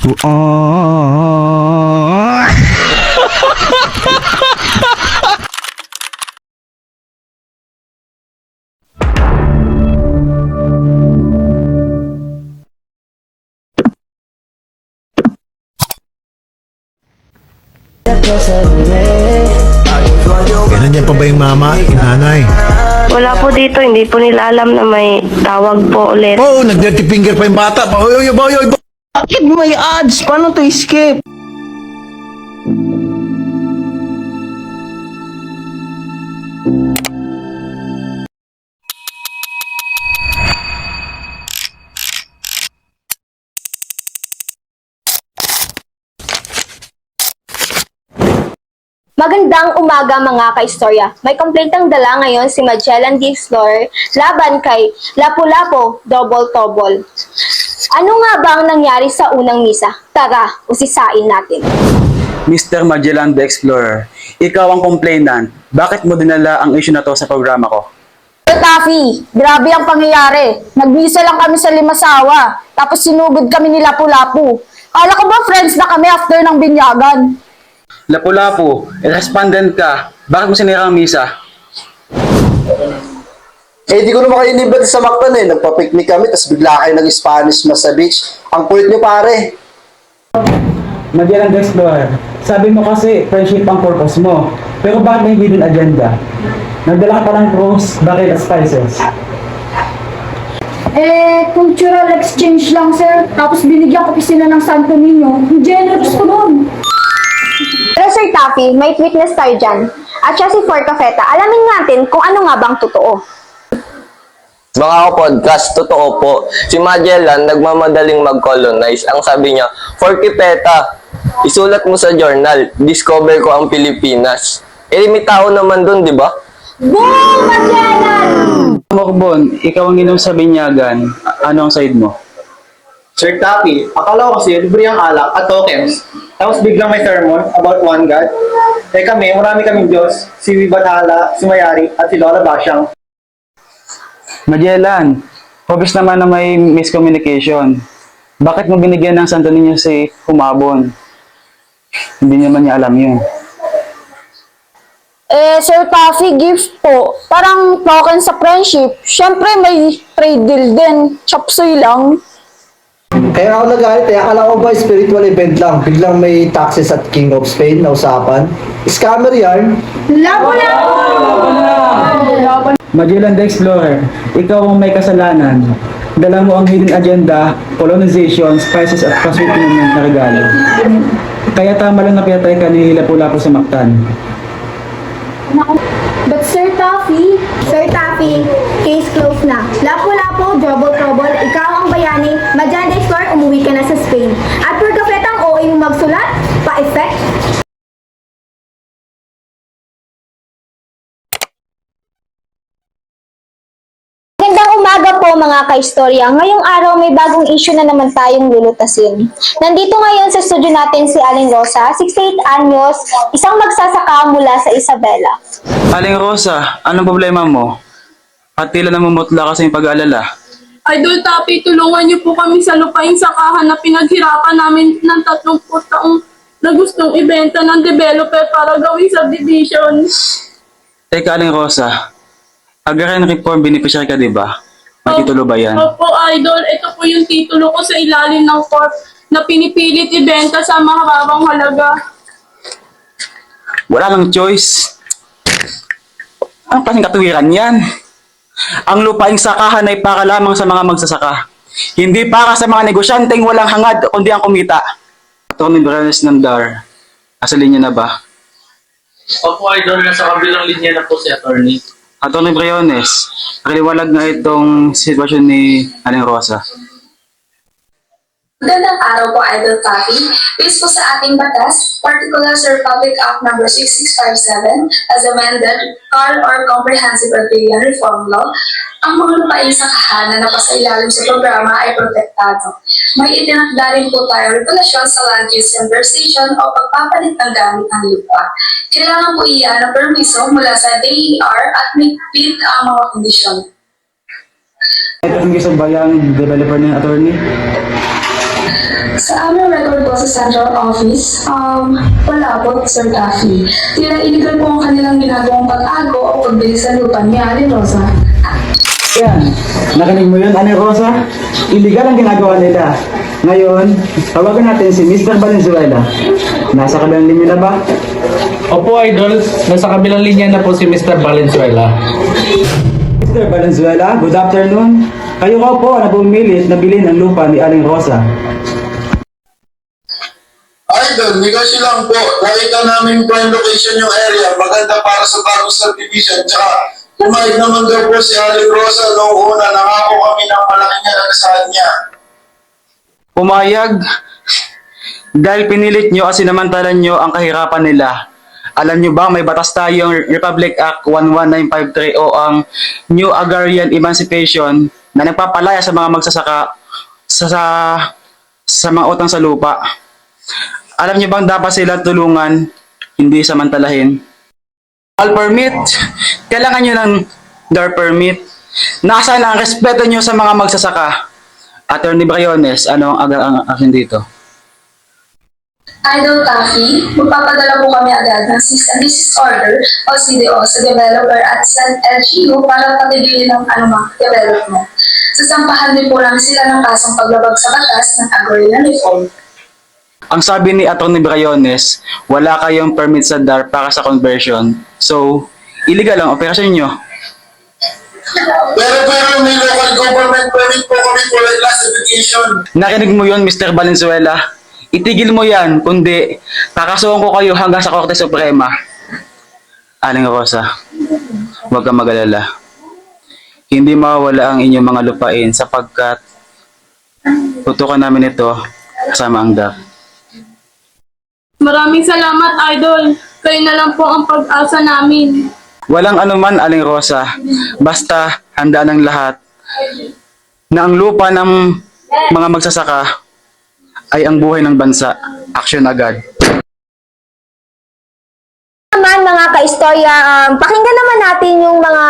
Ganun yan pa ba yung mama, inanay? Wala po dito, hindi po nila alam na may tawag po ulit. Oo, nag-dirty finger pa yung bata. Oy. Bakit may ads? Paano to skip? Magandang umaga mga ka-istorya. May complaintang dala ngayon si Magellan D. Explorer laban kay Lapu-Lapu Double Tobol. Ano nga ba ang nangyari sa unang misa? Tara, usisain natin. Mr. Magellan the Explorer, ikaw ang complainant. Bakit mo dinala ang issue na to sa programa ko? Sir Taffy, grabe ang pangyayari. Nagbisa lang kami sa Limasawa, tapos sinugod kami ni Lapu-Lapu. Kala ko ba friends na kami after ng binyagan? Lapu-Lapu, respondent ka. Bakit mo sinira ang misa? Di ko naman kayo inibad sa Mactan eh. Nagpa-picnic kami, tapos bigla kayo nag-Spanish mas sa beach. Ang kulit niyo pare. Magellan the Explorer, sabi mo kasi friendship ang purpose mo. Pero bakit may hidden agenda? Nagdala ka pa ng rose, barrel at spices. Cultural exchange lang sir. Tapos binigyan ko pa sila ng Santo Niño. Generous ko nun. Pero Sir Taffy, may witness tayo dyan. At siya si Forcafeta. Alamin natin kung ano nga bang totoo. Mga podcast, totoo po. Si Magellan nagmamadaling mag-colonize. Ang sabi niya, Forcafeta, isulat mo sa journal, discover ko ang Pilipinas. May tao naman dun, di ba? Boom! Magellan! Morbon, ikaw ang inom sa binyagan. Ano ang side mo? Sir Taffy, akala ko kasi libre ang alak at tokens. Tapos biglang may sermon about one God. Kami, marami kaming Diyos. Si Bathala, si Mayari, at si Lola Basyang. Magellan, obvious naman na may miscommunication. Bakit mo binigyan ng Santo Niño si Humabon? Hindi naman niya alam yun. Sir Taffy, gift po. Parang token sa friendship. Siyempre may trade deal din. Chapsoy lang. Kaya ako nagalit akala ko ba spiritual event lang. Biglang may taxes at King of Spain na usapan. Scammer yan. Magellan the Explorer, ikaw ang may kasalanan. Dala mo ang hidden agenda, colonization, spices at paswitinan na regalo. Kaya tama lang napiyatay ka ni Lapu-Lapu sa Mactan. But Sir Taffy, case closed na. Lapu-Lapu, Double Trouble, ikaw ang bayani, Magellan the Explorer, umuwi ka na sa Spain. At Forcafeta ang OA mo magsulat, pa-effect. Magandang umaga po mga ka-istorya. Ngayong araw may bagong issue na naman tayong lulutasin. Nandito ngayon sa studio natin si Aling Rosa, 68 anyos, isang magsasaka mula sa Isabela. Aling Rosa, anong problema mo? At tila namumutla ka sa iyong pag-aalala. Idol Taffy, tulungan niyo po kami sa lupaing sakahan na pinaghirapan namin ng 30 taong na gustong ibenta ng developer para gawing subdivision. Teka, Aling Rosa, agrarian reform beneficiary ka, di ba? May titulo ba yan? Opo, Idol. Ito po yung titulo ko sa ilalim ng corp na pinipilit ibenta sa mahabang halaga. Wala nang choice. Ang klaseng katuwiran yan. Ang lupaing sakahan ay para lamang sa mga magsasaka. Hindi para sa mga negosyanteng walang hangad kundi ang kumita. Atty. Briones Nandar, nasa linya na ba? Opo, Idol. Nasa kabilang linya na po si Atty. Atty. Briones, nakaliwalag na itong sitwasyon ni Aling Rosa. Magandang araw po, Idol Taffy. Based po sa ating batas, Particulars Republic Act No. 6657, as amended, CAR or Comprehensive Agrarian Reform Law, ang mga lupaing sakahan na napasailalim sa programa ay protektado. May itinakda rin po tayo regulasyon sa land use conversion o pagpapalit ng gamit ng lupa. Kailangan po iyan ng permiso mula sa DER at may fit ang mga kondisyon. Ito ang isang bayang developer ng attorney. Sa aming record po sa central office, wala po, Sir Taffy. Tila illegal po ang kanilang ginagawang pag-ago o pagbili sa lupa ni Alin Rosa. Yan. Narinig mo yun, Ane Rosa? Illegal ang ginagawa nila. Ngayon, tawagan natin si Mr. Valenzuela. Nasa kabilang linya na ba? Opo, Idol. Nasa kabilang linya na po si Mr. Valenzuela. Mr. Valenzuela, good afternoon. Kayo ka po na bumilit na bilhin ang lupa ni Aling Rosa. Idol, negosyo lang po. Nakita namin prime location yung area. Maganda para sa bagong subdivision. Tsaka, pumayag naman daw po si Aling Rosa noong una. Nangako kami ng malaking nalasahan niya. Pumayag dahil pinilit nyo at sinamantala nyo ang kahirapan nila. Alam nyo ba may batas tayong Republic Act 11953 o ang New Agrarian Emancipation na nagpapalaya sa mga magsasaka sa mga utang sa lupa. Alam nyo bang dapat sila tulungan, hindi samantalahin? All permit, kailangan nyo ng DAR permit. Nasaan ang respeto nyo sa mga magsasaka? Attorney Briones, ano ang akin dito? Idol Taffy, magpapadala po kami agad ng cease and desist order o CDO sa developer at sa LGU para patigilin ng anumang development. Sasampahan din po lang sila ng kasong paglabag sa batas ng agrarian reform. Ang sabi ni Atty. Briones, wala kayong permit sa DAR para sa conversion. So, illegal ang operasyon nyo. Pero may local government permit po kami for the classification. Narinig mo yun, Mr. Valenzuela? Itigil mo yan, kundi kakasuhan ko kayo hanggang sa Korte Suprema. Aling Rosa, huwag kang mag-alala. Hindi mawawala ang inyong mga lupain sapagkat tutukan namin ito kasama ang DAP. Maraming salamat, Idol. Kayo na lang po ang pag-asa namin. Walang anuman, Aling Rosa. Basta handa ng lahat na ang lupa ng mga magsasaka ay ang buhay ng bansa. Action agad. Naman mga ka-istorya, pakinggan naman natin yung mga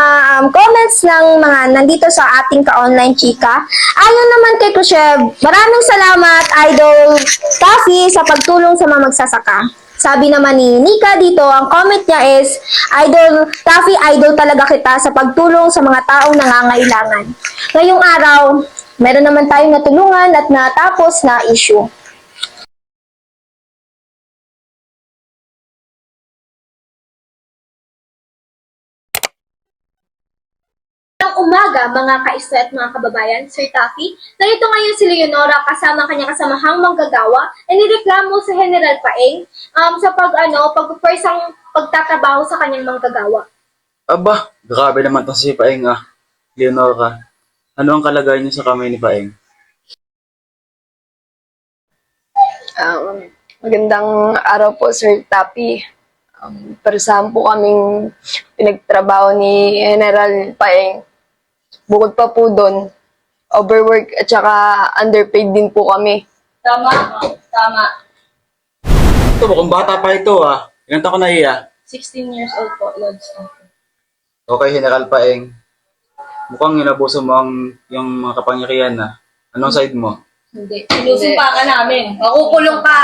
comments ng mga nandito sa ating ka-online chika. Ayon naman kay Kusheb, maraming salamat Idol Taffy sa pagtulong sa mga magsasaka. Sabi naman ni Nika dito, ang comment niya is, Idol Taffy, idol talaga kita sa pagtulong sa mga taong nangangailangan. Ngayong araw, meron naman tayong natulungan at natapos na issue. Umaga, mga ka-istorya at mga kababayan, Sir Taffy, narito ngayon si Leonora kasama kanyang kasamahang manggagawa na nireklamo sa General Paeng sa pagtatrabaho sa kanyang manggagawa. Aba, grabe naman to si Paeng Leonora. Ano ang kalagayan niyo sa kamay ni Paeng? Magandang araw po, Sir Taffy. Parusahan po kaming pinagtrabaho ni General Paeng. Bukod pa po doon, overwork at saka underpaid din po kami. Tama. Ito, mukhang bata pa ito Ilan taon ko na iya? 16 years old po, Lodge. Okay, General Paeng. Mukhang inabuso mo yung mga kapangyarihan Anong side mo? Hindi. Sinusumpa ka namin. Makukulong ka.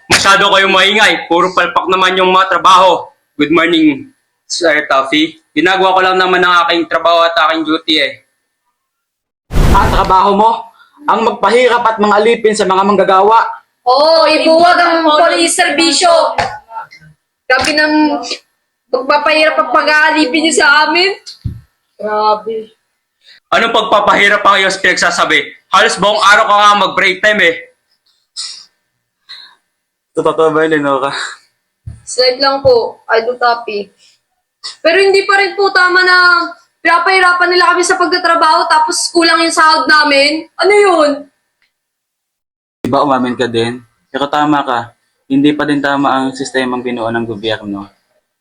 Masyado kayong maingay. Puro palpak naman yung mga trabaho. Good morning, Sir Taffy. Ginagawa ko lang naman ang aking trabaho at aking duty Ang trabaho mo, ang magpahirap at mga alipin sa mga manggagawa. Oo, ibuwag ang police serbisyo. Gabi ng pagpapahirap at pag-aalipin niyo sa amin. Grabe. Anong pagpapahirap pa kayo sa pinagsasabi? Halos buong araw ka nga mag-break time Totoo ba yun, Leonora? Slide lang po, Idol Taffy. Pero hindi pa rin po tama na pinapahirapan nila kami sa pagtatrabaho tapos kulang yung sahod namin. Ano yun? Diba umamin ka din? Pero tama ka. Hindi pa din tama ang sistemang binuo ng gobyerno.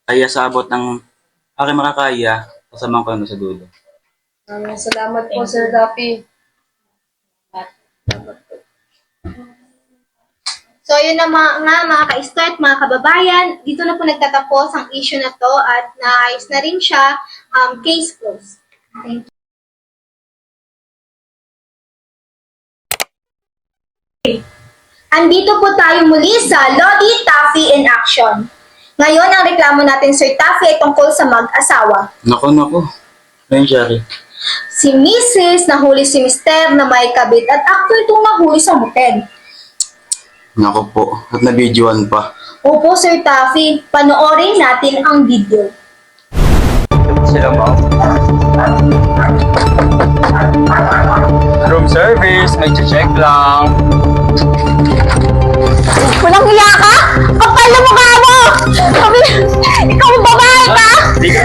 Kaya sa abot ng aking makakaya, kasama ko sa dulo. Maraming salamat po, Sir Taffy. So, yun na mga ka-istorya at mga kababayan, dito na po nagtatapos ang issue na to at naayos na rin siya, case closed. Thank you. Andito po tayo muli sa Lodi Taffy in Action. Ngayon, ang reklamo natin, Sir Taffy, ay tungkol sa mag-asawa. Nako. Ayun, Shari. Si Mrs. nahuli si Mr. na may kabit at actually itong nahuli sa motel. Nako po. At na-videoan pa. Opo, Sir Taffy, panoorin natin ang video. Sila, ma'am. Room service, may check lang. Walang hiya ka? Kapal na mukha mo! Ikaw ang babae ka?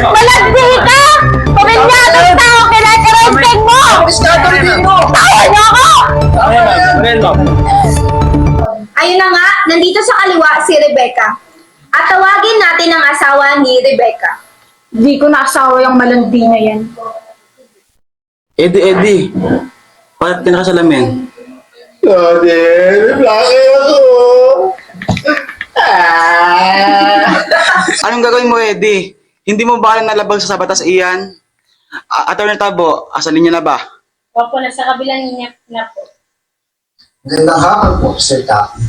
Malandi ka! Pamilyadong tao, kinakirenteng mo! Tawa niyo ako! Ayun na nga, nandito sa kaliwa si Rebecca. At tawagin natin ang asawa ni Rebecca. Di ko na asawa yung malandi na yan. Eddie. Bakit ka nakasalamin? Lodi, bakit ako? Anong gagawin mo, Eddie? Hindi mo ba nalabag sa batas iyan? Attorney Tabo, asa linya na ba? Opo, nasa kabilang niya na po. Magandang hapon po, Sir Taffy.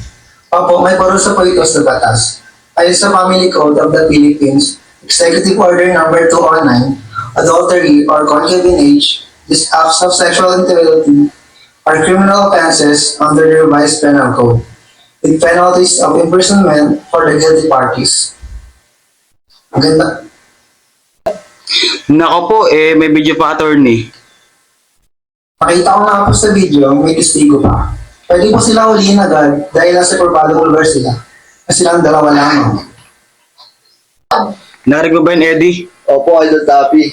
Opo, may parusa po ito sa batas. Ayon sa Family Code of the Philippines, Executive Order Number 209, adultery or concubinage, these acts of sexual infidelity are criminal offenses under the revised penal code, with penalties of imprisonment for the guilty parties. Maganda. Nako po, may video pa, attorney. Makita ko nga po sa video, may testigo pa. Pwede po sila huliin agad dahil nasa probable vulgar sila. Kasi silang dalawa lamang. Narinig mo ba yun, Eddie? Opo, Idol Taffy.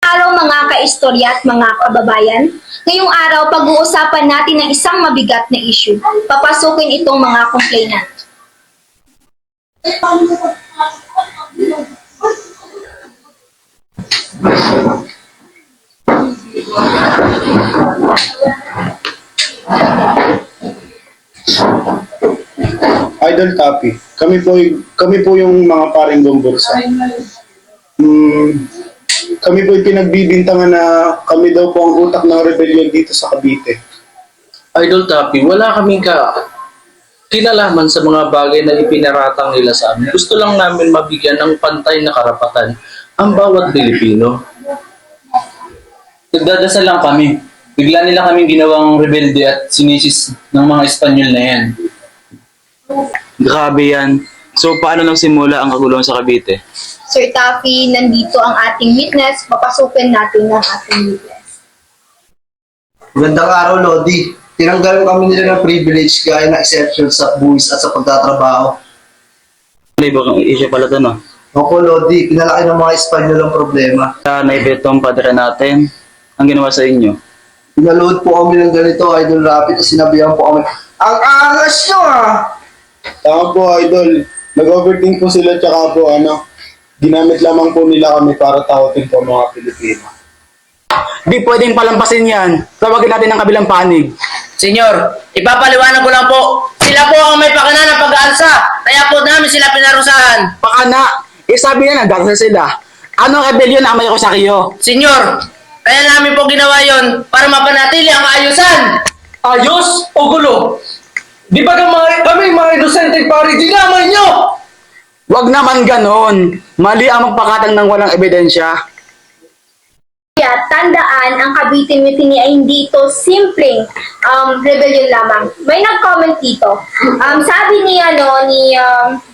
Araw mga kaistorya at mga kababayan. Ngayong araw, pag-uusapan natin ng isang mabigat na issue. Papasukin itong mga complainant. Idol Taffy, kami po yung mga paring bumbulsa. Kami po pinagbibintangan na kami daw po ang utak ng rebellion dito sa Cavite. Idol Taffy, wala kaming kinalaman sa mga bagay na ipinaratang nila sa amin. Gusto lang namin mabigyan ng pantay na karapatan ang bawat Pilipino. Nagdadasal lang kami. Bigla nila kaming ginawang rebelde at sinisis ng mga Espanyol na yan. Grabe yan. So, paano nagsimula ang kaguluhan sa Cavite? Sir Taffy, nandito ang ating witness. Papasukin natin ang ating witness. Magandang araw, Lodi. Tinanggalan kami nila ng privilege gaya na exception sa buwis at sa pagtatrabaho. Ibang issue pala ito, no? Opo, Lodi. Pinalaki ng mga Espanyol ang problema. Naibitong padre natin, ang ginawa sa inyo. Pinaload po kami ng ganito, Idol Rapid, at sinabihan po kami, ang angas nyo ah! Tama po, Idol. Nag-overthink po sila tsaka po ginamit lamang po nila kami para takotin po mga Pilipino. Di pwedeng palampasin yan. Tawagin natin ang kabilang panig. Senyor, ipapaliwanag ko lang po. Sila po ang may pakana ng pag-aalsa. Kaya po namin sila pinarusahan. Pakana, sabi na nagdarasal sila. Anong rebellion ang may sa iyo? Senyor, kaya namin po ginawa yon para mapanatili ang kaayusan. Ayos o gulo? Di ba kami mga inosenteng pari, dinamay nyo? Wag naman ganon. Mali ang magpakatang ng walang ebidensya. Kaya tandaan, ang Cavite Mutiny ay hindi ito simpleng rebellion lamang. May nag-comment dito. Sabi ni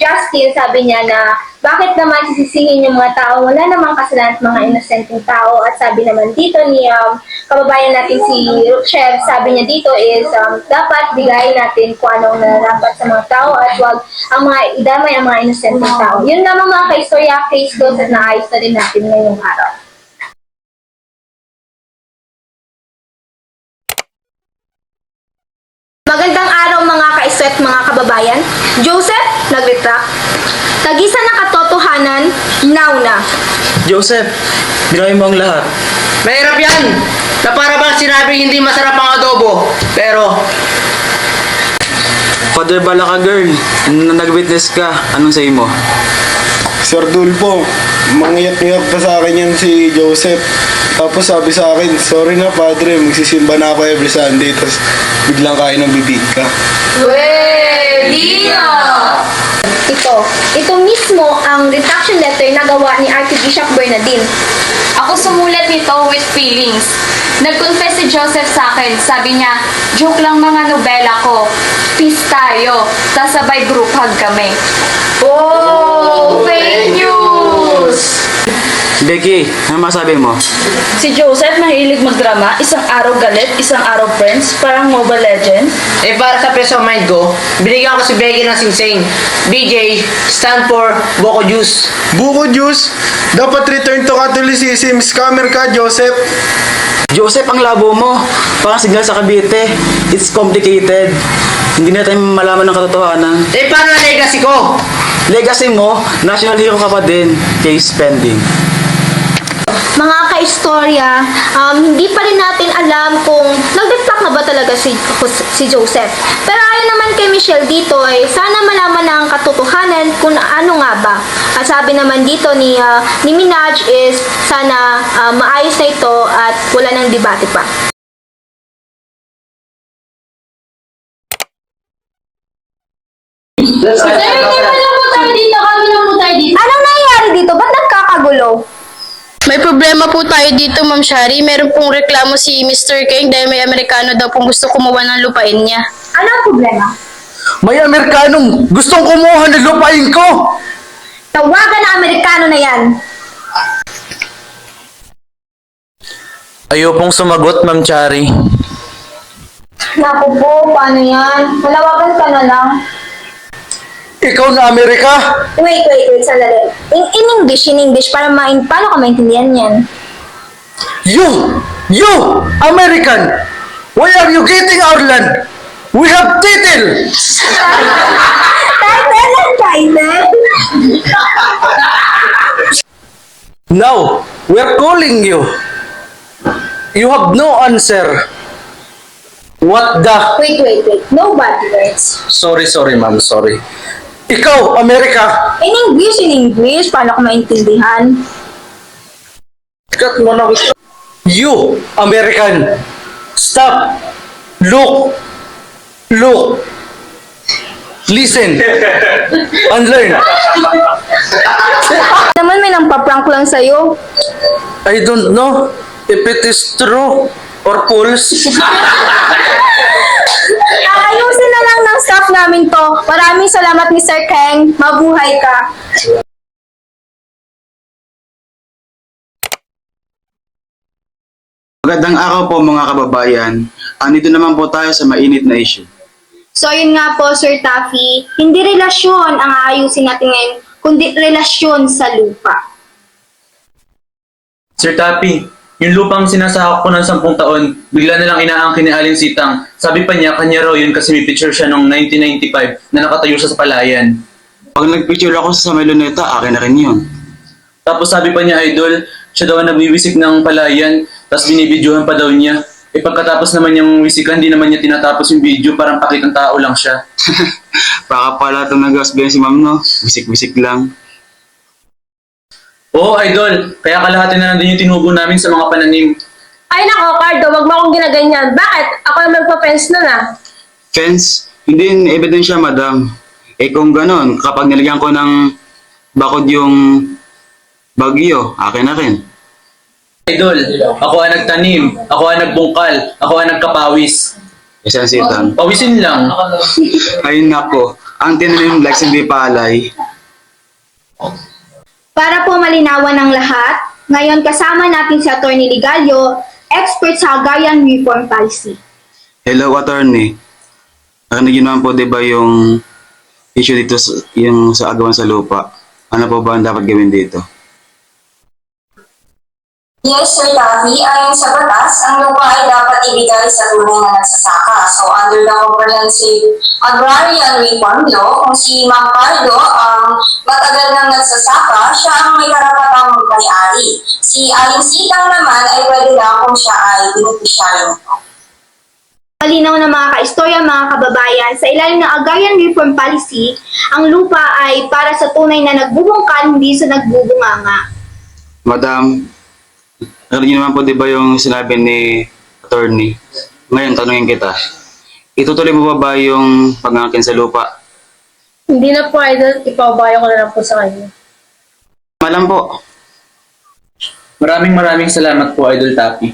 Justin, sabi niya na bakit naman sisisihin yung mga tao, wala namang kasalanan at mga inosenteng tao. At sabi naman dito ni kababayan natin si Chef, sabi niya dito is dapat bigay natin kung anong nararapat sa mga tao at wag ang mga idamay ang mga inosenteng tao. Yun naman mga kaistorya, case closed at naayos na rin natin ngayong araw. Magandang araw mga kaistorya at mga kababayan. Joseph, nag-retract. Tagisa na katotohanan, now na. Joseph, ginawa mo ang lahat. Mahirap yan. Na para bang sinabing hindi masarap ang adobo. Pero, Father Balaka girl, nag-witness ka. Anong say mo? Sir Dulpo, mangiyak-iyak pa sa akin yan si Joseph. Tapos sabi sa akin, sorry na padre, magsisimba na ako every Sunday. Tapos biglang kain ng bibig ka. Ito mismo ang retraction letter na gawa ni Archbishop Bernardine. Ako sumulat nito with feelings. Nag-confess si Joseph sa akin. Sabi niya, joke lang mga nobela ko. Peace tayo. Tas sabay group hug kami. Oh, fake news! Becky, ano masabi mo? Si Joseph mahilig magdrama, isang araw galit, isang araw friends, parang Mobile Legends. Eh para sa peace of mind ko, binigyan ko si Becky ng singsing. BJ, stand for Boko Juice. Buko Juice, dapat return to Catholicism. Scammer ka, Joseph. Joseph, ang labo mo. Parang signal sa Cavite. It's complicated. Hindi natin malaman ng katotohanan. Eh paano ang legacy ko? Legacy mo, national hero ka pa din. Case pending. Mga kaistorya, hindi pa rin natin alam kung nag-deflect na ba talaga si Joseph. Pero ayon naman kay Michelle dito ay sana malaman na ang katotohanan kung ano nga ba. At sabi naman dito ni Minaj is sana maayos na ito at wala nang debate pa. Anong nangyayari dito? Ba't nagkakagulo? May problema po tayo dito, Ma'am Shari. Meron pong reklamo si Mr. King dahil may Amerikano daw pong gusto kumuha ng lupain niya. Ano ang problema? May Amerikanong gustong kumuha ng lupain ko! Tawagan na Amerikano na yan. Ayaw pong sumagot, Ma'am Chari. Naku po, paano yan? Malawagan ka na lang. Ikaw na Amerika? Wait, sandali. In English, para paano ka maintindihan yan? You, American! Why are you getting our land? We have title! Title? Now, we are calling you. You have no answer. What the? Wait. No bad words. Sorry, ma'am, sorry. Ikaw, Amerika! In English, paano ka maintindihan? Cut mo na gusto. You, American! Stop! Look! Listen! And learn! Naman may nang-paprank lang sa'yo. I don't know if it is true or false. Ayusin na lang ng staff namin to. Maraming salamat, Mr. Keng. Mabuhay ka. Magandang araw po mga kababayan. Andito naman po tayo sa mainit na issue. So, yun nga po, Sir Taffy. Hindi relasyon ang aayusin natin ngayon, kundi relasyon sa lupa. Sir Tapi, yung lupang sinasahak ko ng 10 taon, bigla na lang inaangkin ni Aling Sitang. Sabi pa niya, kanya raw yun kasi may picture siya noong 1995 na nakatayo siya sa palayan. Pag nagpicture ako sa may luneta, akin na rin yun. Tapos sabi pa niya, idol, siya daw ang nagwiwisik ng palayan, tapos binibidyohan pa daw niya. Eh pagkatapos naman yung wisikan, hindi naman niya tinatapos yung video, parang pakitang tao lang siya. Baka pala itong nag-asbayan si ma'am, no? Wisik-wisik lang. Oo, idol, kaya kalahati na nandun yung tinubo namin sa mga pananim. Ay nako, Cardo, wag mo akong ginaganyan. Bakit? Ako ang magpa-fence na na. Fence, hindi yun ebidensya, madam. Eh kung ganon, kapag nilagyan ko ng bakod yung bagyo, akin na rin. Idol, ako ang nagtanim, ako ang nagbungkal, ako ang nagkapawis. Isang sitang. Pawisin lang. Ay nako, ang tinanim like hindi palay. Para po malinawan ng lahat, ngayon kasama natin si Atty. Ligalio, expert sa Hungarian Reform Policy. Hello, attorney. Narinig naman po, di ba, yung issue dito yung sa agawan sa lupa? Ano po ba ang dapat gawin dito? Yes, Sir Taffy, ayon sa batas, ang lupa ay dapat ibigay sa tunay na nagsasaka. So, under the Comprehensive Agrarian Reform Law, kung si Mang Cardo ang matagal nang nagsasaka, siya ang may karapatang magpari-ari. Si Aling Sitang naman ay pwede lang kung siya ay beneficiary nito. Malinaw na mga kaistorya, mga kababayan, sa ilalim ng Agrarian Reform Policy, ang lupa ay para sa tunay na nagbubungkal, hindi sa nagbubunganga. Madam, alam niyo naman po di ba yung sinabi ni attorney? Ngayon, tanungin kita. Itutuloy mo ba yung pag-angkin sa lupa? Hindi na po, Idol. Ipabayo ko na lang po sa kanya. Malam po. Maraming salamat po, Idol Tapi.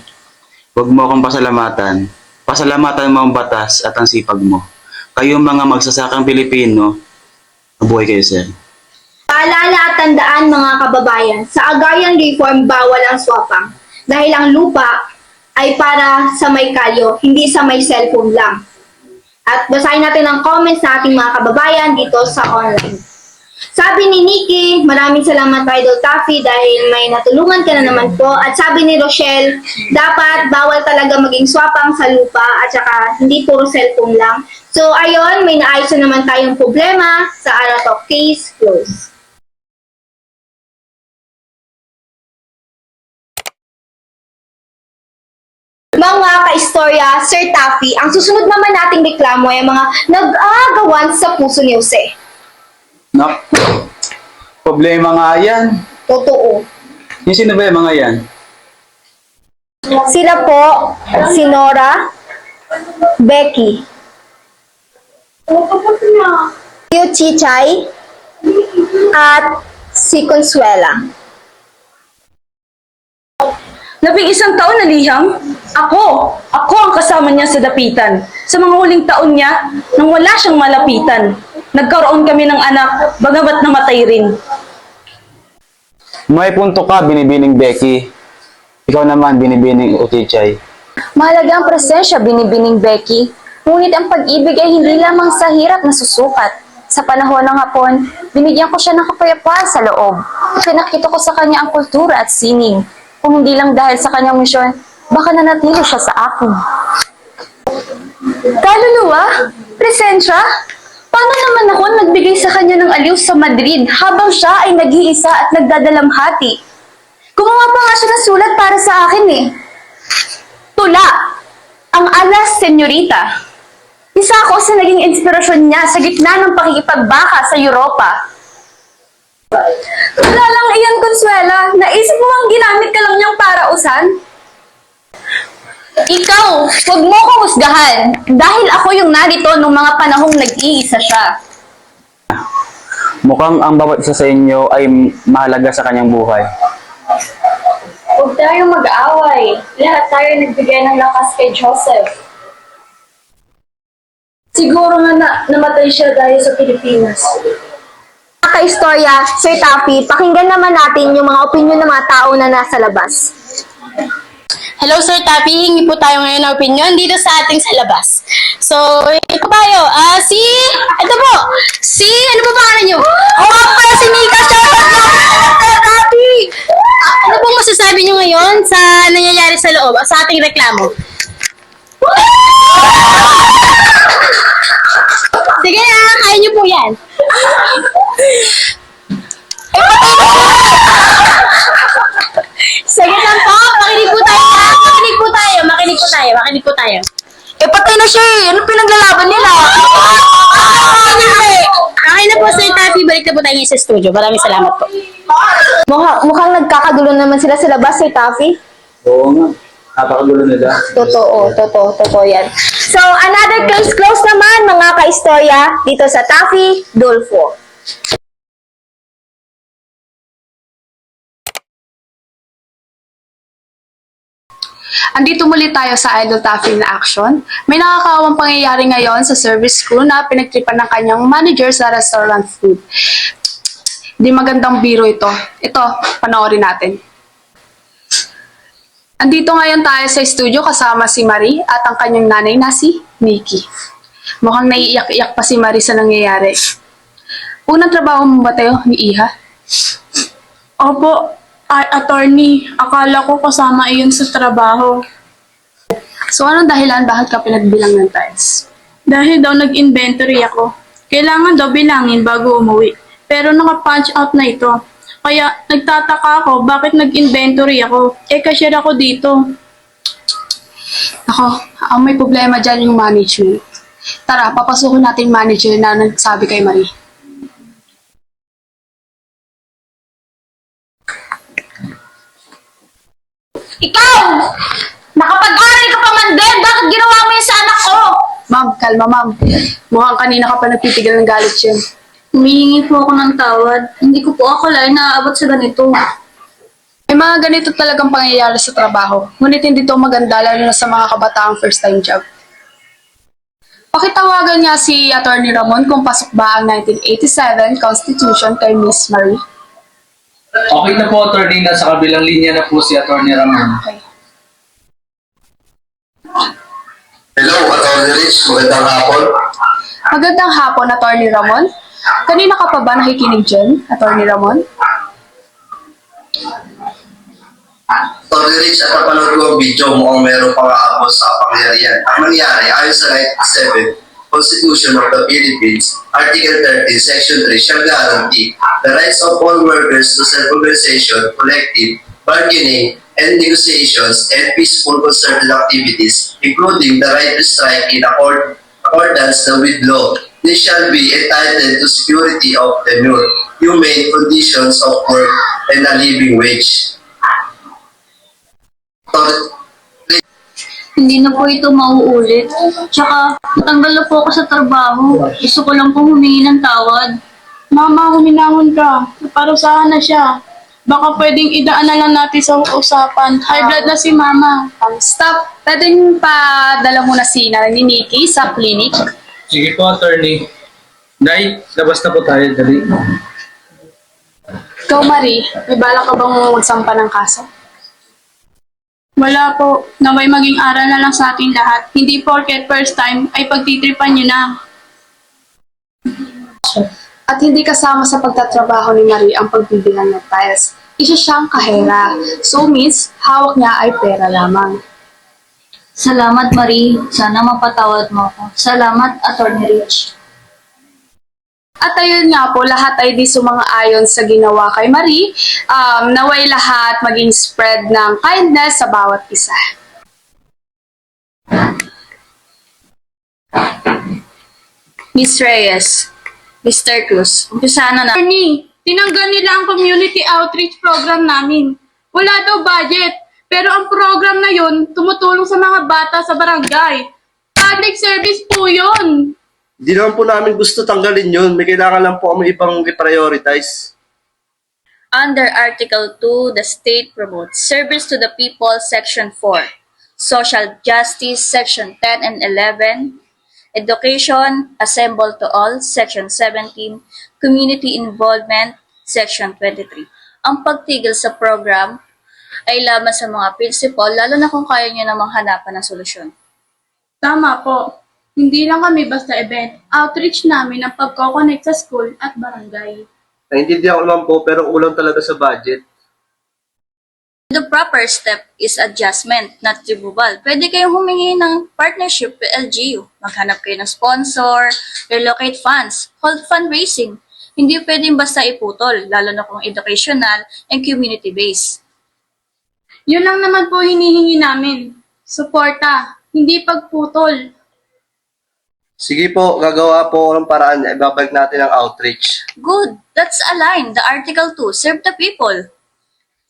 Huwag mo akong pasalamatan. Pasalamatan mo ang batas at ang sipag mo. Kayong mga magsasakang Pilipino, mabuhay kayo, sir. Paalala at tandaan mga kababayan, sa Agrarian Reform bawal ang swapang. Dahil ang lupa ay para sa may kalyo, hindi sa may cellphone lang. At basahin natin ang comments ng ating mga kababayan dito sa online. Sabi ni Nikki, maraming salamat Idol Taffy dahil may natulungan ka na naman po. At sabi ni Rochelle, dapat bawal talaga maging swapang sa lupa at saka hindi puro cellphone lang. So ayun, may naayos na naman tayong problema sa Aratok case closed. Mga kaistorya, Sir Taffy, ang susunod naman nating reklamo ay mga nag-aagawan sa puso ni Jose. Nak, problema nga yan. Totoo. Yung sino ba yung mga yan? Sila po, si Nora, Becky, si Chichay, at si Consuela. Labing-isang taon na liham, ako ang kasama niya sa dapitan. Sa mga huling taon niya, nang wala siyang malapitan, nagkaroon kami ng anak, bagamat namatay rin. May punto ka, binibining Becky. Ikaw naman, binibining Utichay. Mahalaga ang presensya, binibining Becky. Ngunit ang pag-ibig ay hindi lamang sa hirap na susukat. Sa panahon ng hapon, binigyan ko siya ng kapayapaan sa loob. Pinakita ko sa kanya ang kultura at sining. Kung hindi lang dahil sa kanyang misyon, baka nanatili siya sa akin. Kaluluwa? Presensya? Paano naman ako nagbigay sa kanya ng aliw sa Madrid habang siya ay nag-iisa at nagdadalamhati? Gumawa pa nga siya ng sulat para sa akin eh. Tula, ang alas senyorita. Isa ako sa naging inspirasyon niya sa gitna ng pakikipagbaka sa Europa. Wala lang iyan, Consuela. Naisip mo ang ginamit ka lang niyang para usan? Ikaw, huwag mo ko husgahan. Dahil ako yung narito nung mga panahong nag-iisa siya. Mukhang ang bawat isa sa inyo ay mahalaga sa kanyang buhay. Huwag tayong mag-away. Lahat tayo nagbigay ng lakas kay Joseph. Siguro nga namatay siya dahil sa Pilipinas. Mga kaistorya, Sir Taffy, pakinggan naman natin yung mga opinion ng mga tao na nasa labas. Hello Sir Taffy, hingi po tayo ngayon ng opinion dito sa ating sa labas. So, ito tayo. Ito po. Ano po pangalan niyo? Pala si Mika. Sir Taffy! Ano pong masasabi niyo ngayon sa nangyayari sa loob, sa ating reklamo? Sige na, kaya niyo po yan. Sige lang po, makinig po tayo. Patay na siya eh. Ano pinaglalaban nila? Okay na po Sir Taffy, balik na po tayo ngayon sa studio. Maraming salamat po. Mukhang nagkakagulo naman sila sa labas, Sir Taffy. Oo nga. Napakagulo nila. Totoo yan. So, another case close naman, mga kaistorya, dito sa Taffy Dolfo. Andito muli tayo sa Idol Taffy na action. May nakakawang pangyayari ngayon sa service crew na pinagtripan ng kanyang manager sa restaurant food. Di magandang biro ito. Ito, panoorin natin. Andito ngayon tayo sa studio kasama si Marie at ang kanyang nanay na si Nikki. Mukhang naiiyak-iyak pa si Marie sa nangyayari. Unang trabaho mo ba tayo ni Iha? Opo, attorney, akala ko kasama iyon sa trabaho. So anong dahilan bakit ka pinagbilang ng tiles? Dahil daw nag-inventory ako. Kailangan daw bilangin bago umuwi. Pero naka-punch out na ito. Kaya nagtataka ako bakit nag-inventory ako. Cashier ako dito. Ako, ang may problema dyan yung management. Tara, papasukin natin yung manager na nagsabi kay Marie. Ikaw! Nakapag-aral ka pa man din! Bakit ginawa mo yun sa anak ko? Ma'am, kalma ma'am. Mukhang kanina ka pa nagpipigil ng galit yun. Humihingi po ako ng tawad. Hindi ko po akalain na aabot sa ganito. May mga ganito talagang pangyayari sa trabaho. Ngunit hindi to maganda lalo na sa mga kabataang first time job. Pakitawagan nga si Atty. Ramon kung pasok ba ang 1987 Constitution kay Miss Marie. Okay na po, attorney. Nasa kabilang linya na po si Atty. Ramon. Okay. Hello, Atty. Rich. Magandang hapon. Magandang hapon, Atty. Ramon. Kanina ka pa ba nakikinig dyan, Atty. Ramon? Atty. Rich, at napanood ko ang video mukhang meron pang aabot sa pangyarihan. Ang nangyari, ayon sa 97 Constitution of the Philippines, Article 30, Section 3 shall guarantee the rights of all workers to self-organization, collective, bargaining, and negotiations and peaceful concerted activities, including the right to strike in accordance with law. They shall be entitled to security of tenure, humane conditions of work, and a living wage. Hindi na po ito mauulit. Tsaka, natanggal na po ako sa trabaho. Gusto ko lang po humingi ng tawad. Mama, huminahon ka. Naparusahan na siya. Baka pwedeng idaan na lang natin sa usapan. High blood na si Mama. Stop. Pwedeng padala mo na si Nanay Nikki sa clinic. Sige po, attorney. Nay, labas na po tayo. Dali. Ikaw, Marie, may bala ka bang magsampa ng kaso? Wala po. Naway maging aral na lang sa ating lahat. Hindi porket first time ay pagtitripan nyo na. At hindi kasama sa pagtatrabaho ni Marie ang pagbibilang ng tiles. Isa siyang kahera. So means, hawak niya ay pera lamang. Salamat, Marie. Sana mapatawad mo ako. Salamat, Atty. Rich. At ayun nga po, lahat ay di sumang-ayon sa ginawa kay Marie. Naway lahat maging spread ng kindness sa bawat isa. Miss Reyes, Mr. Cruz, umpisa na. Attorney, tinanggal nila ang community outreach program namin. Wala daw budget, pero ang program na yun tumutulong sa mga bata sa barangay. Public service po yun. Hindi naman po namin gusto tanggalin yun. May kailangan lang po kami ibang i-prioritize. Under Article 2, the state promotes service to the people, Section 4, social justice, Section 10 and 11, education, assemble to all, Section 17, community involvement, Section 23. Ang pagtigil sa program ay laban sa mga prinsipal, lalo na kung kaya nyo namang hanapan ng solusyon. Tama po. Hindi lang kami basta event. Outreach namin ang pagkoconnect sa school at barangay. Naintindihan ko naman po, pero kulang talaga sa budget. The proper step is adjustment, not removal. Pwede kayong humingi ng partnership with LGU. Maghanap kayo ng sponsor, relocate funds, hold fundraising. Hindi pwedeng basta iputol, lalo na kung educational and community-based. Yun lang naman po hinihingi namin. Suporta, hindi pagputol. Sige po, gagawa po ako ng paraan. Ibabalik natin ang outreach. Good, that's aligned. The Article 2, serve the people.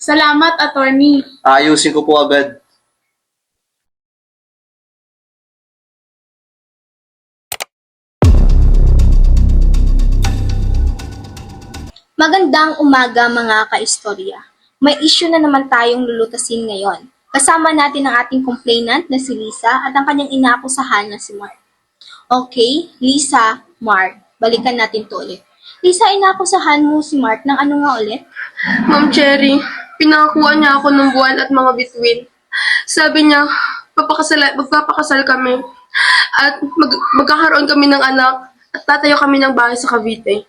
Salamat, attorney. Ayusin ko po agad. Magandang umaga mga kaistorya. May issue na naman tayong lulutasin ngayon. Kasama natin ang ating complainant na si Lisa at ang kanyang inaakusahan na si Mark. Okay, Lisa, Mark, balikan natin to ulit. Lisa, inaakusahan mo si Mark ng ano nga ulit? Ma'am Cherry, pinakakuha niya ako ng buwan at mga bituin. Sabi niya, magpapakasal kami at magkakaroon kami ng anak at tatayo kami ng bahay sa Cavite.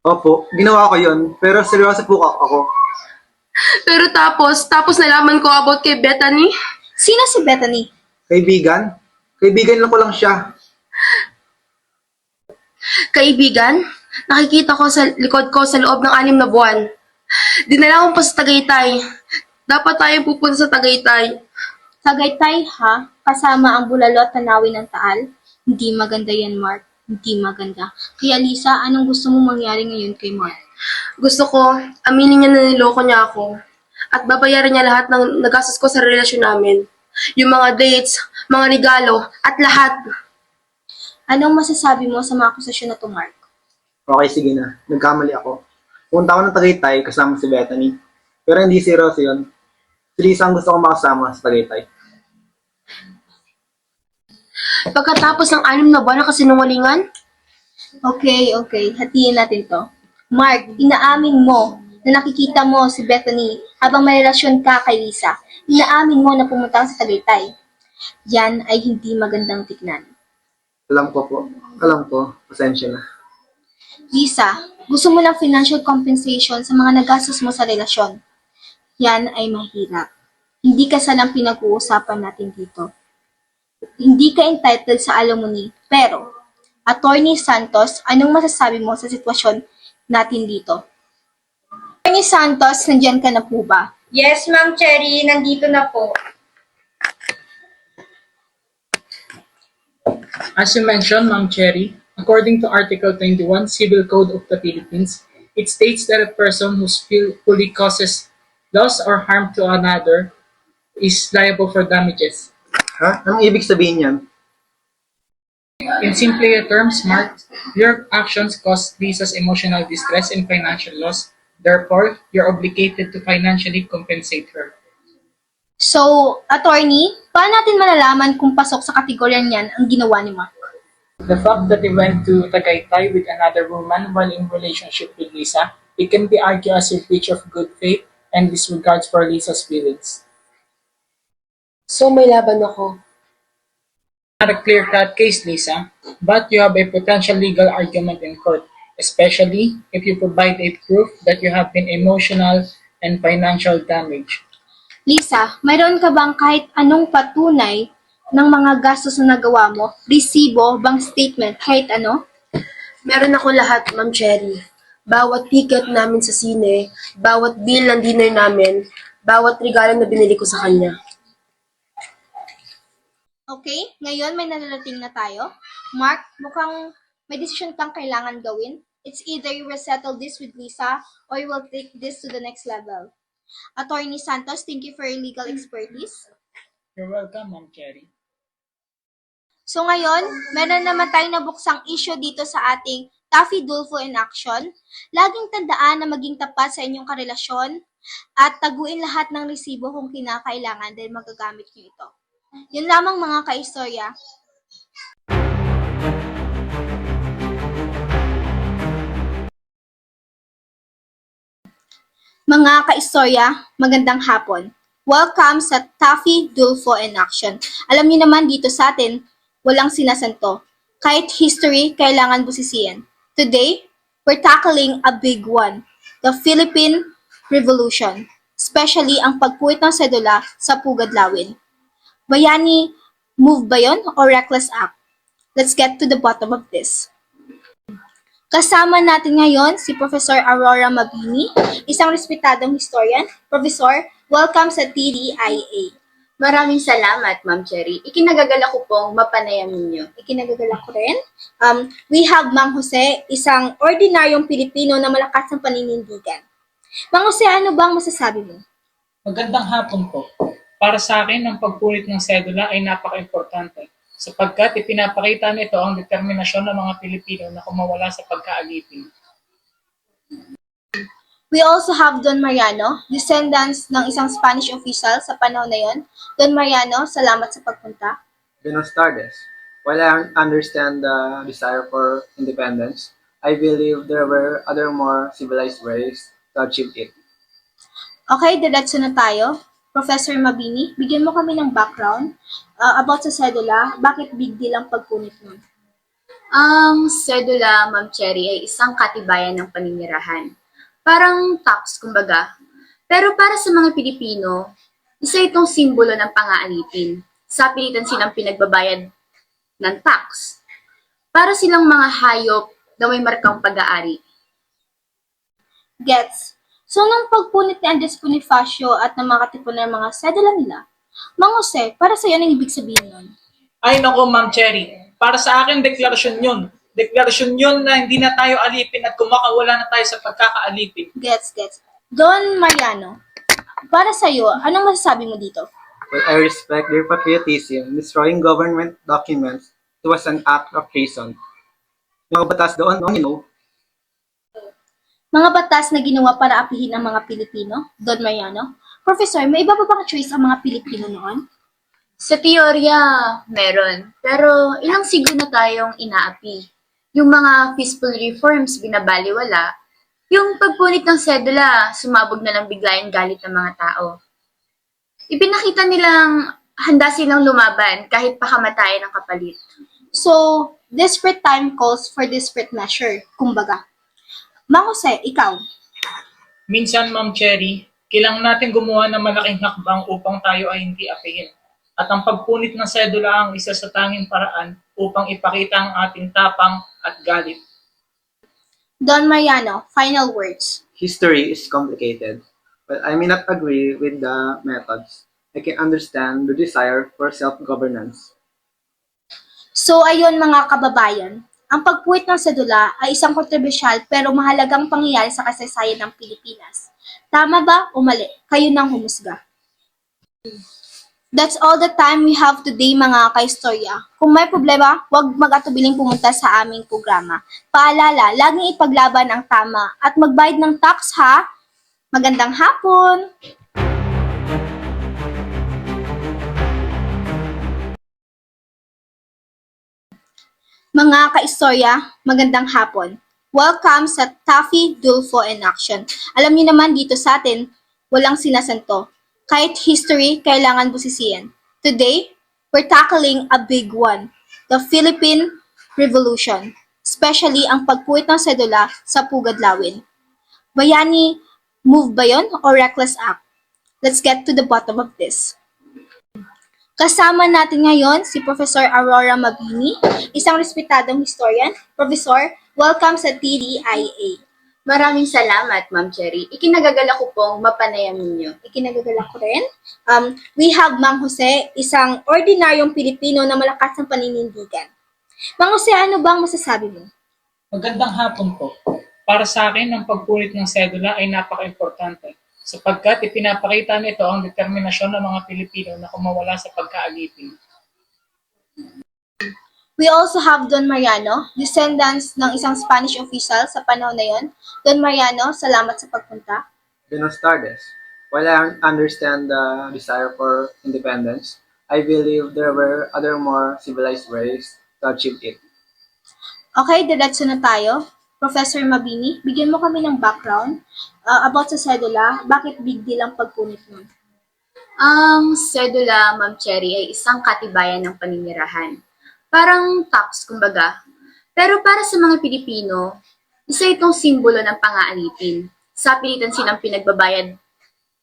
Opo, ginawa ko yun. Pero seryoso po ako. Pero tapos nalaman ko about kay Bethany. Sino si Bethany? Kaibigan? Kaibigan lang ko lang siya. Kaibigan, nakikita ko sa likod ko sa loob ng 6 na buwan. Dinala ko pa sa Tagaytay. Dapat tayong pupunta sa Tagaytay. Tagaytay ha, kasama ang Bulalo at Tanawin ng Taal. Hindi maganda yan, Mark. Hindi maganda. Kaya Lisa, anong gusto mong mangyari ngayon kay Mark? Gusto ko, aminin niya na niloko niya ako. At babayaran niya lahat ng nagastos ko sa relasyon namin. Yung mga dates, mga regalo, at lahat. Anong masasabi mo sa mga akusasyon na to, Mark? Okay, sige na. Nagkamali ako. Punta ako ng Tagaytay kasama si Bethany. Pero hindi si Rose yun. Si Lisa ang gusto kong makasama sa Tagaytay. Pagkatapos ng 6 na buwan na kasinungalingan, Okay. Hatiin natin to. Mark, inaamin mo na nakikita mo si Bethany habang may relasyon ka kay Lisa. Inaamin mo na pumunta ka sa Tagaytay. Yan ay hindi magandang tignan. Alam ko po. Alam ko. Pasensya na. Lisa, gusto mo ng financial compensation sa mga nagastos mo sa relasyon. Yan ay mahirap. Hindi kasalang pinag-uusapan natin dito. Hindi ka entitled sa alimony, pero Attorney Santos, anong masasabi mo sa sitwasyon natin dito? Attorney Santos, nandiyan ka na po ba? Yes, Ma'am Cherry, nandito na po. As you mentioned, Ma'am Cherry, according to Article 21 Civil Code of the Philippines, it states that a person who willfully causes loss or harm to another is liable for damages. Ha? Anong ibig sabihin yan? In simpler terms, Mark, your actions caused Lisa's emotional distress and financial loss. Therefore, you're obligated to financially compensate her. So, attorney, paano natin malalaman kung pasok sa kategorya niyan ang ginawa ni Mark? The fact that he went to Tagaytay with another woman while in relationship with Lisa, it can be argued as a breach of good faith and disregards for Lisa's feelings. so may laban ako. Not a clear-cut case, Lisa, but you have a potential legal argument in court, especially if you provide a proof that you have been emotional and financial damage. Lisa, mayroon ka bang kahit anong patunay ng mga gastos na nagawa mo? Resibo, bank statement, kahit ano? Meron ako lahat, Ma'am Cherry. Bawat ticket namin sa sine, bawat bill ng dinner namin, bawat regalo na binili ko sa kanya. Okay, ngayon may nararating na tayo. Mark, mukhang may decision kang kailangan gawin. It's either you will settle this with Lisa or you will take this to the next level. Attorney Santos, thank you for your legal expertise. You're welcome, Ma'am Cherry. So ngayon, meron naman tayong nabuksang issue dito sa ating Taffy Dulfo in Action. Laging tandaan na maging tapat sa inyong karelasyon at taguin lahat ng resibo kung kinakailangan dahil magagamit nyo ito. Yun lamang mga kaistorya. Mga kaistorya, magandang hapon. Welcome sa Taffy Dulfo in Action. Alam niyo naman dito sa atin, walang sinasanto. Kahit history, kailangan busisiin. Today, we're tackling a big one, the Philippine Revolution, especially ang pagpuwit ng sedula sa Pugadlawin. Bayani move ba yon o reckless act? Let's get to the bottom of this. Kasama natin ngayon si Professor Aurora Mabini, isang respetadong historian. Professor, welcome sa TDIA. Maraming salamat, Ma'am Cherry. Ikinagagala ko pong mapanayam ninyo. Ikinagagala ko rin. We have Mang Jose, isang ordinaryong Pilipino na malakas ng paninindigan. Mang Jose, ano bang masasabi mo? Magandang hapon po. Para sa akin, ang pagpunit ng sedula ay napaka-importante sapagkat ipinapakita nito ang determinasyon ng mga Pilipino na kumawala sa pagkaagipin. We also have Don Mariano, descendants ng isang Spanish official sa panahon na yon. Don Mariano, salamat sa pagpunta. Buenos tardes. While I understand the desire for independence, I believe there were other more civilized ways to achieve it. Okay, diretso na tayo. Professor Mabini, bigyan mo kami ng background about sa sedula. Bakit big deal ang pagpunit mo? Ang sedula, Ma'am Cherry, ay isang katibayan ng paninirahan. Parang tax, kumbaga. Pero para sa mga Pilipino, isa itong simbolo ng pang-aalipin. Sa pilitan silang pinagbabayad ng tax. Para silang mga hayop na may markang pag-aari. Gets. So, nung pagpunit ni Andres Bonifacio at ng mga katipunan ng mga sedula nila, Mang Jose, para sa'yo, anong ibig sabihin nun? Ay nako, Ma'am Cherry. Para sa akin, deklarasyon yun. Deklarasyon yun na hindi na tayo alipin at kumakawala na tayo sa pagkakaalipin. Gets. Don Mariano, para sa'yo, anong masasabi mo dito? Well, I respect their patriotism. Destroying government documents was an act of treason. Mga batas doon, Mga batas na ginawa para apihin ang mga Pilipino, Don Mariano? Professor, may iba pa bang choice ang mga Pilipino noon? Sa teorya, meron. Pero ilang siglo na tayong inaapi. Yung mga peaceful reforms binabaliwala, yung pagpunit ng sedula, sumabog na lang bigla yung galit ng mga tao. Ipinakita nilang handa silang lumaban kahit pakamatayan ng kapalit. So, desperate time calls for desperate measure, kumbaga. Mang Jose, ikaw? Minsan, Ma'am Cherry, kailangan natin gumawa ng malaking hakbang upang tayo ay hindi apihin. At ang pagpunit ng sedula ang isa sa tanging paraan upang ipakita ang ating tapang at galit. Don Mariano, final words. history is complicated, but I may not agree with the methods. I can understand the desire for self-governance. So ayun mga kababayan, ang pagpuwit ng sedula ay isang kontrobersyal pero mahalagang pangyayari sa kasaysayan ng Pilipinas. Tama ba o mali? Kayo nang humusga. That's all the time we have today mga kaistorya. Kung may problema, huwag mag-atubiling pumunta sa aming programa. Paalala, laging ipaglaban ang tama at magbayad ng tax ha. Magandang hapon! Mga kaistorya, magandang hapon. Welcome sa Taffy Dulfo in Action. Alam niyo naman dito sa atin, walang sinasanto. Kahit history, kailangan busisiin. Today, we're tackling a big one, the Philippine Revolution, especially ang pagpuwit ng sedula sa Pugad Lawin. Bayani move ba yon o reckless act? Let's get to the bottom of this. Kasama natin ngayon si Professor Aurora Mabini, isang respetadong historian. Professor, welcome sa TDIA. Maraming salamat, Ma'am Cherry. Ikinagagala ko pong mapanayam ninyo. Ikinagagala ko rin. We have Mang Jose, isang ordinaryong Pilipino na malakas ng paninindigan. Mang Jose, ano bang masasabi mo? Magandang hapon po. Para sa akin, ang pagpunit ng sedula ay napaka-importante sapagkat ipinapakita nito ang determinasyon ng mga Pilipino na kumawala sa pagkaalipin. We also have Don Mariano, descendants ng isang Spanish official sa panahon na yon. Don Mariano, salamat sa pagpunta. Buenos tardes. While I understand the desire for independence, I believe there were other more civilized ways to achieve it. Okay, diretso na tayo. Professor Mabini, bigyan mo kami ng background about sa sedula. Bakit big deal ang pagpunit mo? Ang sedula, Ma'am Cherry, ay isang katibayan ng paninirahan. Parang tax, kumbaga. Pero para sa mga Pilipino, isa itong simbolo ng pang-aalipin. Sa pilitan silang pinagbabayad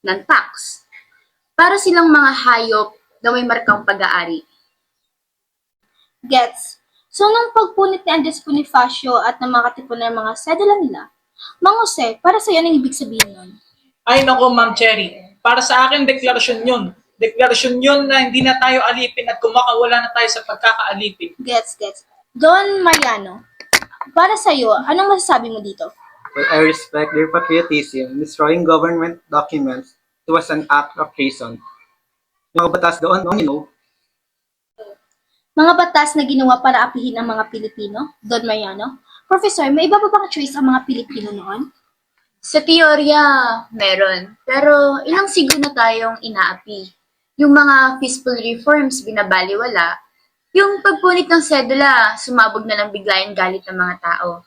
ng tax. Para silang mga hayop na may markang pag-aari. Gets. So, nung pagpunit ni Andres Bonifacio at ng mga katipunan ng mga sedula nila, Mang Jose, para sa'yo, anong ibig sabihin nun? Ay nako, Ma'am Cherry. Para sa akin, deklarasyon yun. Deklarasyon yun na hindi na tayo alipin at kumakawala na tayo sa pagkakaalipin. Gets. Don Mariano, para sa'yo, anong masasabi mo dito? Well, I respect their patriotism. Destroying government documents was an act of treason. Mga batas doon, Mga batas na ginawa para apihin ang mga Pilipino, Don Mariano. Professor, may iba pa bang choice ang mga Pilipino noon? Sa teorya, meron. Pero ilang siglo na tayong inaapi. Yung mga peaceful reforms binabaliwala, yung pagpunit ng sedula, sumabog na lang bigla yung galit ng mga tao.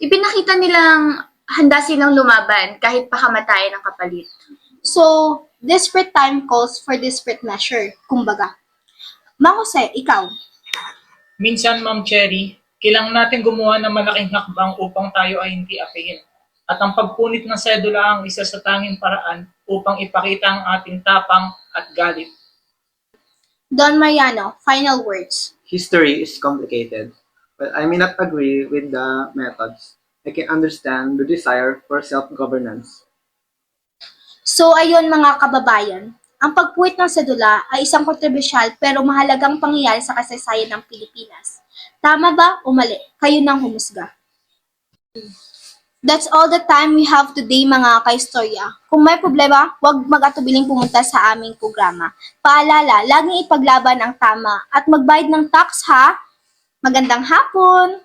Ipinakita nilang handa silang lumaban kahit pakamatayan ng kapalit. So, desperate time calls for desperate measure, kumbaga. Mang Jose, ikaw? Minsan, Ma'am Cherry, kailangan natin gumawa ng malaking hakbang upang tayo ay hindi apihin. At ang pagpunit ng sedula ang isa sa tanging paraan upang ipakita ang ating tapang at galit. Don Mariano, final words. history is complicated, but I may not agree with the methods. I can understand the desire for self-governance. So ayun mga kababayan, Ang pagpuwit ng sedula ay isang kontrobersyal pero mahalagang pangyayari sa kasaysayan ng Pilipinas. Tama ba o mali? Kayo nang humusga. That's all the time we have today mga kaistorya. Kung may problema, huwag mag-atubiling pumunta sa aming programa. Paalala, laging ipaglaban ang tama at magbayad ng tax ha. Magandang hapon!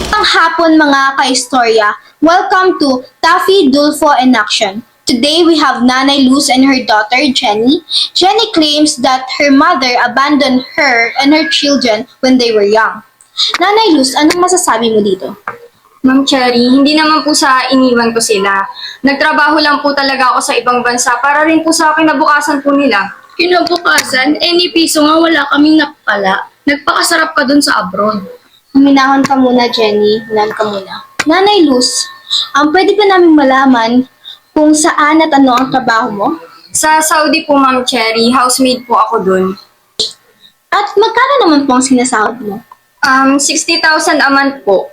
Magandang hapon mga kaistorya. Welcome to Taffy Dulfo in Action. Today we have Nanay Luz and her daughter Jenny. Jenny claims that her mother abandoned her and her children when they were young. Nanay Luz, anong masasabi mo dito? Ma'am Cherry, hindi naman po sa iniwan ko sila. Nagtrabaho lang po talaga ako sa ibang bansa para rin po sa kinabukasan po nila. Kinabukasan, ni piso nga wala kaming napala. Nagpakasarap ka dun sa abroad. Huminahon ka muna, Jenny. Huminahon ka muna. Nanay Luz, pwede ba namin malaman kung saan at ano ang trabaho mo? Sa Saudi po, Ma'am Cherry. Housemaid po ako dun. At magkano naman po ang sinasahod mo? 60,000 a month po.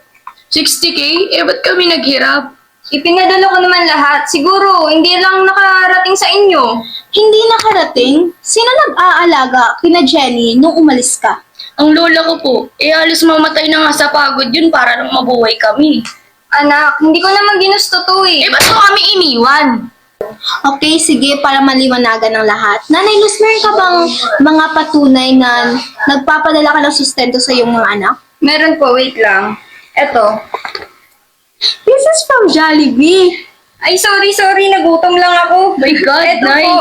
60K? Ba't kami naghirap? Ipinadala ko naman lahat. Siguro, hindi lang nakarating sa inyo. Hindi nakarating? Sino nag-aalaga kina Jenny nung umalis ka? Ang lola ko po, halos mamatay na nga sa pagod yun para lang mabuhay kami. Anak, hindi ko naman ginusto to eh. Ba't mo kami iniwan? Okay, sige, para maliwanagan ng lahat. Nanay Luz, meron ka bang mga patunay na nagpapadala ka ng sustento sa iyong mga anak? Meron po, wait lang. Eto. This is from Jollibee. Ay, sorry. Nagutom lang ako. My God, Eto Nay. po.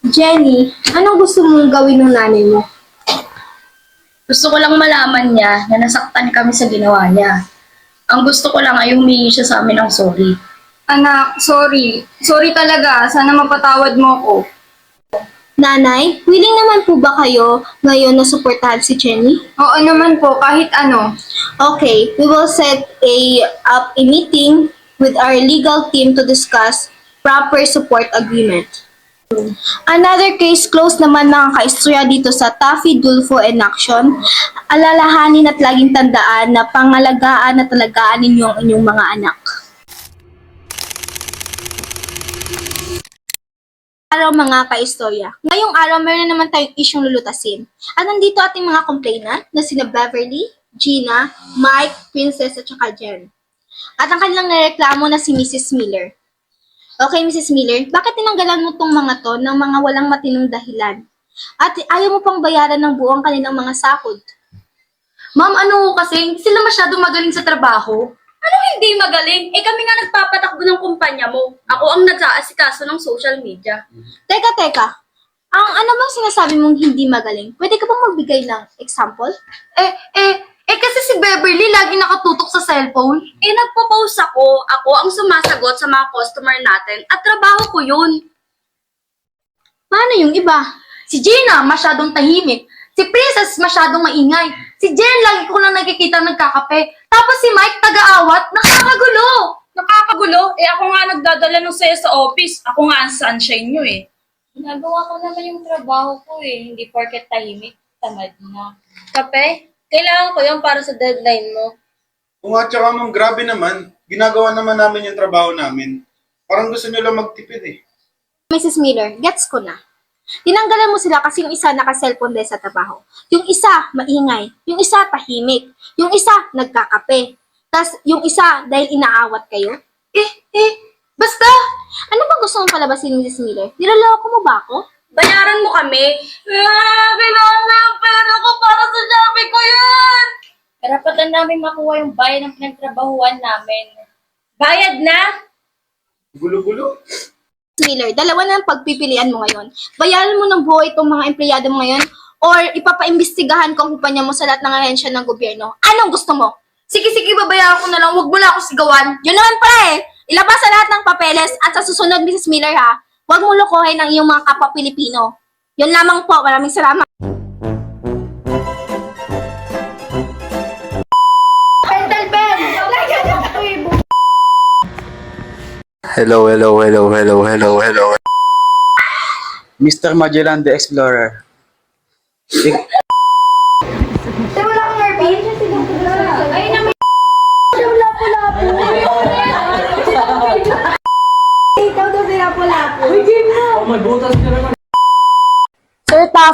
Jenny, anong gusto mong gawin ng nanay mo? Gusto ko lang malaman niya na nasaktan kami sa ginawa niya. Ang gusto ko lang ay humingi siya sa amin ng sorry. Anak, sorry. Sorry talaga. Sana mapatawad mo ako. Nanay, willing naman po ba kayo ngayon na suportahan si Jenny? Oo naman po, kahit ano. Okay, we will set up a meeting with our legal team to discuss proper support agreement. Another case closed naman mga kaistorya dito sa Taffy Dulfo in Action. Alalahanin at laging tandaan na pangalagaan at talagaan ninyo ang inyong mga anak. Araw mga kaistorya. Ngayong araw, meron na naman tayong isyong lulutasin. At nandito ating mga complainant na sina Beverly, Gina, Mike, Princess at saka Jen. At ang kanilang nireklamo na si Mrs. Miller. Okay, Mrs. Miller, bakit tinanggalan mo tong mga to ng mga walang matinong dahilan? At ayaw mo pang bayaran ng buong kanilang mga sahod? Ma'am, kasi hindi sila masyado magaling sa trabaho. Ano hindi magaling? Kami nga nagpapatakbo ng kumpanya mo. Ako ang nag-aasikaso ng social media. Teka. Ang ano bang sinasabi mong hindi magaling? Pwede ka bang magbigay ng example? Kasi si Beverly lagi nakatutok sa cellphone. Nagpo-post ako. Ako ang sumasagot sa mga customer natin at trabaho ko yun. Paano yung iba? Si Gina, masyadong tahimik. Si Princess, masyadong maingay. Si Jen, lagi ko lang nakikita nagkakape. Tapos si Mike, taga-awat. Nakakagulo! Ako nga nagdadala ng saya sa office. Ako nga ang sunshine nyo eh. Ginagawa ko naman yung trabaho ko eh. Hindi porket tahimik, tamad na. Kape? Kailangan ko yan para sa deadline mo. Kung at saka ma'am, grabe naman. Ginagawa naman namin yung trabaho namin. Parang gusto nyo lang magtipid eh. Mrs. Miller, gets ko na. Tinanggalan mo sila kasi yung isa naka-cellphone dahil sa trabaho. Yung isa, maingay. Yung isa, tahimik. Yung isa, nagkakape. Tapos, yung isa, dahil inaawat kayo. Basta! Ano ba gusto mong palabasin, Mrs. Miller? Niloloko mo ba ako? Bayaran mo kami. Kailangan ko yung pera ko para sa Shopee ko yan! Karapatan namin makuha yung bayad ng pinagtrabahuan namin. Bayad na? Gulo-gulo. Miller, dalawa na ang pagpipilian mo ngayon. Bayaran mo ng buo itong mga empleyado mo ngayon or ipapaimbestigahan ko ang kumpanya mo sa lahat ng ahensya ng gobyerno. Anong gusto mo? Sige, babayaran ko na lang. Huwag mo na ako sigawan. Yun naman pala eh. Ilabas sa lahat ng papeles at sa susunod, Mrs. Miller ha, huwag mo lokohin ang iyong mga kapwa Pilipino. Yun lamang po. Maraming salamat. Hello. Mr. Magellan the Explorer. Wala kang Irvin? Ay, naman.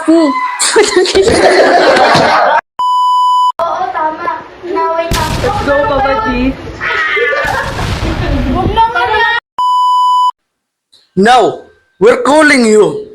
Taffy. Oo, tama. Naway ka. Let's go, Babaji! Huwag naman yan. Now, we're calling you